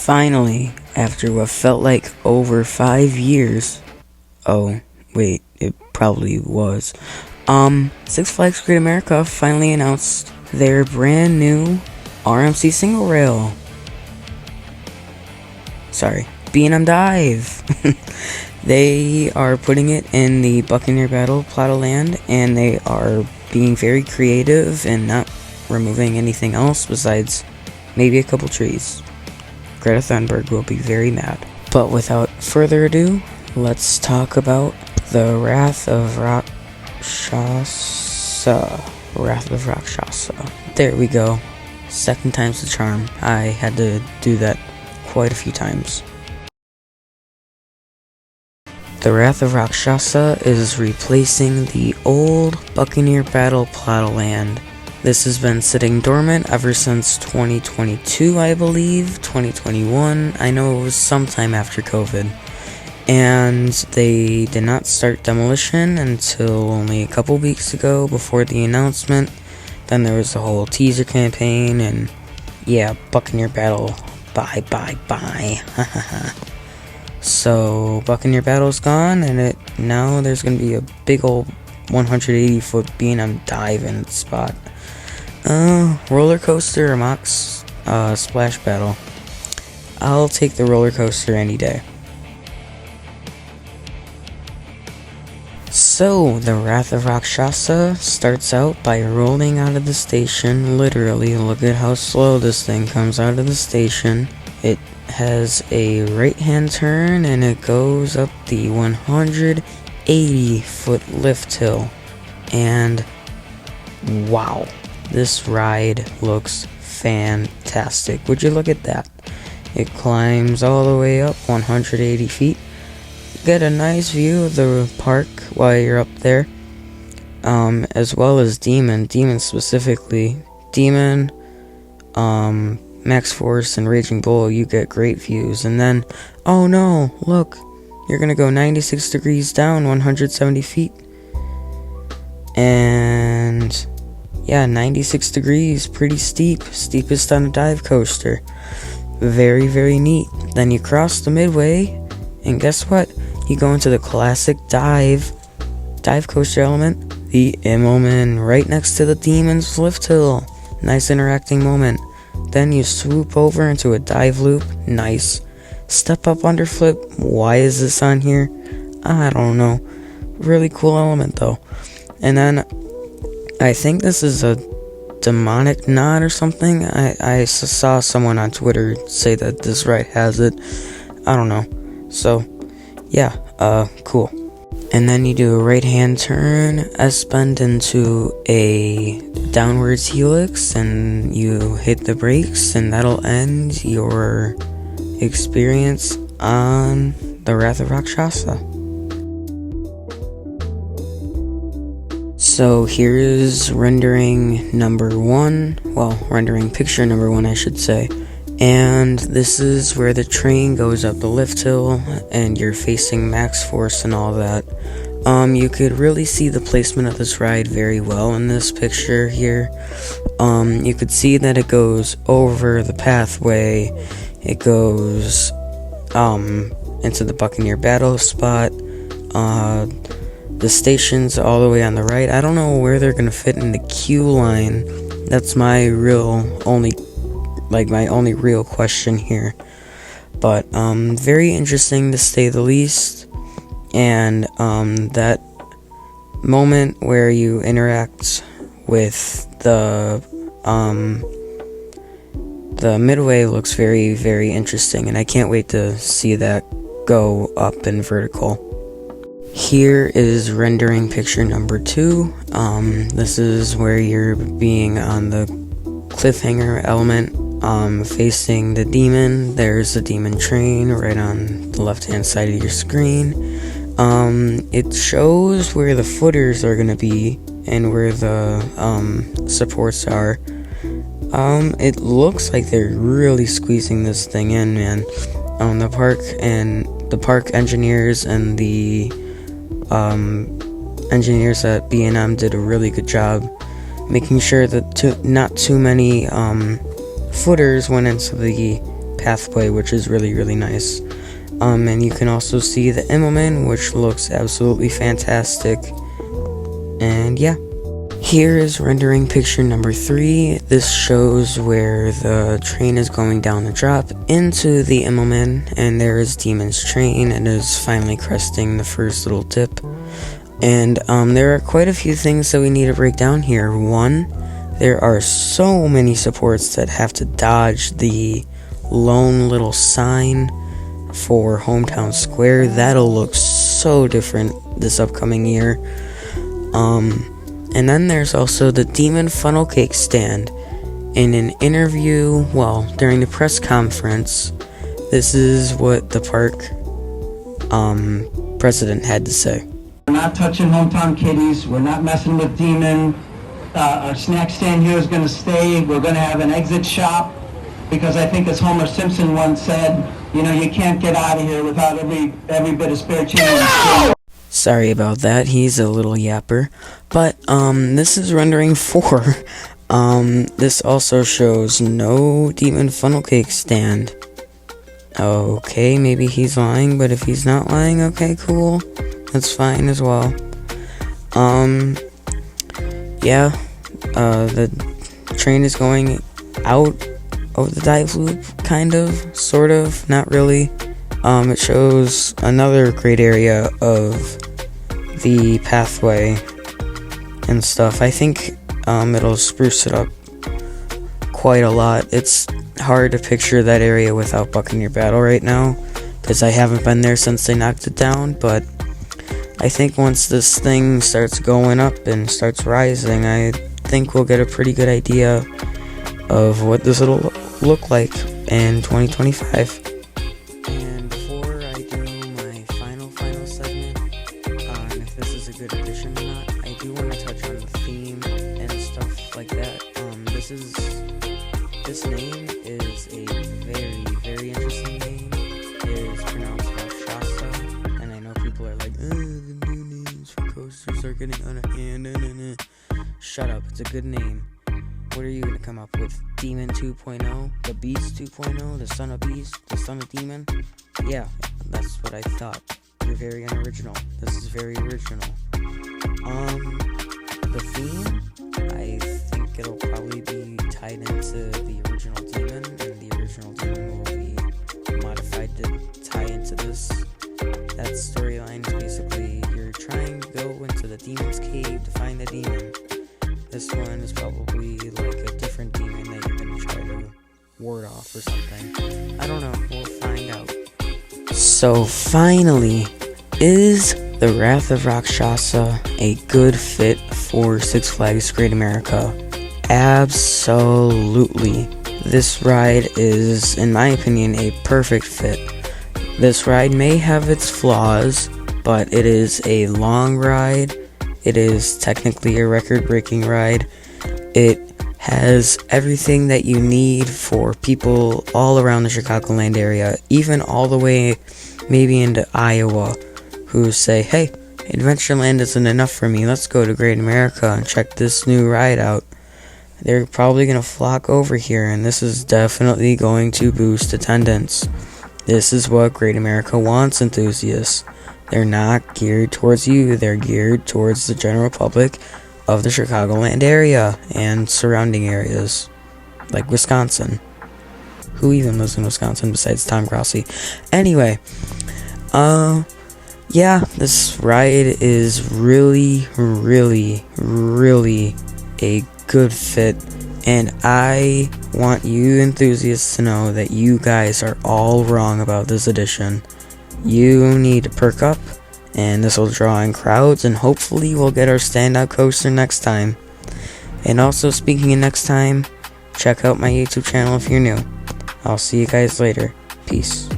Finally, after what felt like over 5 years, oh, wait, it probably was, Six Flags Great America finally announced their brand new RMC single rail. Sorry, B&M Dive. They are putting it in the Buccaneer Battle plot of land, and they are being very creative and not removing anything else besides maybe a couple trees. Greta Thunberg will be very mad. But without further ado, let's talk about the Wrath of Rakshasa. Wrath of Rakshasa. There we go. Second time's the charm. I had to do that quite a few times. The Wrath of Rakshasa is replacing the old Buccaneer Battle plot of land. This has been sitting dormant ever since 2022, I believe, 2021, I know it was sometime after COVID. And they did not start demolition until only a couple weeks ago before the announcement. Then there was the whole teaser campaign, and yeah, Buccaneer Battle, bye. So, Buccaneer Battle's gone, and now there's going to be a big old 180-foot B&M dive in its spot. Roller coaster or Mox splash battle. I'll take the roller coaster any day. So, the Wrath of Rakshasa starts out by rolling out of the station. Literally, look at how slow this thing comes out of the station. It has a right-hand turn, and it goes up the 180-foot lift hill. And wow, this ride looks fantastic. Would you look at that? It climbs all the way up 180 feet. Get a nice view of the park while you're up there, as well as Demon specifically. Demon, Max Force, and Raging Bull, you get great views. And then, oh no, look, you're gonna go 96 degrees down 170 feet. And yeah, 96 degrees, pretty steep, steepest on a dive coaster. Very, very neat. Then you cross the midway, and guess what? You go into the classic dive coaster element, the Immelman, right next to the Demon's lift hill. Nice interacting moment. Then you swoop over into a dive loop. Nice. Step up underflip. Why is this on here? I don't know. Really cool element though. And then I think this is a demonic knot or something. I saw someone on Twitter say that this ride has it. I don't know. So yeah, cool. And then you do a right hand turn, S-bend into a downwards helix, and you hit the brakes, and that'll end your experience on the Wrath of Rakshasa. So here's rendering number 1, well, rendering picture number 1, I should say. And this is where the train goes up the lift hill, and you're facing max force and all that. You could really see the placement of this ride very well in this picture here. You could see that it goes over the pathway. It goes into the Buccaneer Battle spot. The station's all the way on the right. I don't know where they're gonna fit in the queue line. That's my only real question here. But very interesting to say the least. And that moment where you interact with the midway looks very, very interesting, and I can't wait to see that go up in vertical. Here is rendering picture number 2. This is where you're being on the cliffhanger element, facing the Demon. There's the Demon train right on the left-hand side of your screen. It shows where the footers are gonna be and where the supports are. It looks like they're really squeezing this thing in, man. The park engineers and the engineers at B&M did a really good job making sure that not too many footers went into the pathway, which is really, really nice. And you can also see the Immelman, which looks absolutely fantastic. And yeah. Here is rendering picture number 3. This shows where the train is going down the drop into the Immelman, and there is Demon's train, and is finally cresting the first little dip. And there are quite a few things that we need to break down here. One, there are so many supports that have to dodge the lone little sign for Hometown Square. That'll look so different this upcoming year. And then there's also the Demon Funnel Cake stand. In an interview, during the press conference, this is what the park president had to say. We're not touching Hometown Kitties. We're not messing with Demon. Our snack stand here is going to stay. We're going to have an exit shop because I think, as Homer Simpson once said, you can't get out of here without every bit of spare change. Sorry about that, he's a little yapper. But, this is rendering 4. This also shows no Demon Funnel Cake stand. Okay, maybe he's lying, but if he's not lying, okay, cool. That's fine as well. Yeah, the train is going out of the dive loop, kind of, sort of, not really. It shows another great area of the pathway and stuff. I think it'll spruce it up quite a lot. It's hard to picture that area without Buccaneer Battle right now, because I haven't been there since they knocked it down, but I think once this thing starts going up and starts rising, I think we'll get a pretty good idea of what this will look like in 2025. And before I do my final segment on if this is a good addition or not, I do want to touch on the theme and stuff like that. This name is a very, very interesting name. It is pronounced Rakshasa, and I know people are like, the new names for coasters are getting out of hand. Shut up, it's a good name. What are you going to come up with? Demon 2.0? The Beast 2.0? The Son of Beast? The Son of Demon? Yeah, that's what I thought. You're very unoriginal. This is very original. The theme? I think it'll probably be tied into the original Demon, and the original Demon will be modified to tie into this. That storyline is basically you're trying to go into the demon's cave to find the demon. This one is probably like a different demon that you're going to try to ward off or something. I don't know. We'll find out. So finally, is the Wrath of Rakshasa a good fit for Six Flags Great America? Absolutely. This ride is, in my opinion, a perfect fit. This ride may have its flaws, but it is a long ride. It is technically a record-breaking ride. It has everything that you need for people all around the Chicagoland area, even all the way maybe into Iowa, who say, hey, Adventureland isn't enough for me, let's go to Great America and check this new ride out. They're probably going to flock over here, and this is definitely going to boost attendance. This is what Great America wants, enthusiasts. They're not geared towards you, they're geared towards the general public of the Chicagoland area and surrounding areas, like Wisconsin. Who even lives in Wisconsin besides Tom Grossi? Anyway, yeah, this ride is really, really, really a good fit, and I want you enthusiasts to know that you guys are all wrong about this edition. You need to perk up, and this will draw in crowds, and hopefully we'll get our standout coaster next time. And also, speaking of next time, check out my YouTube channel if you're new. I'll see you guys later. Peace.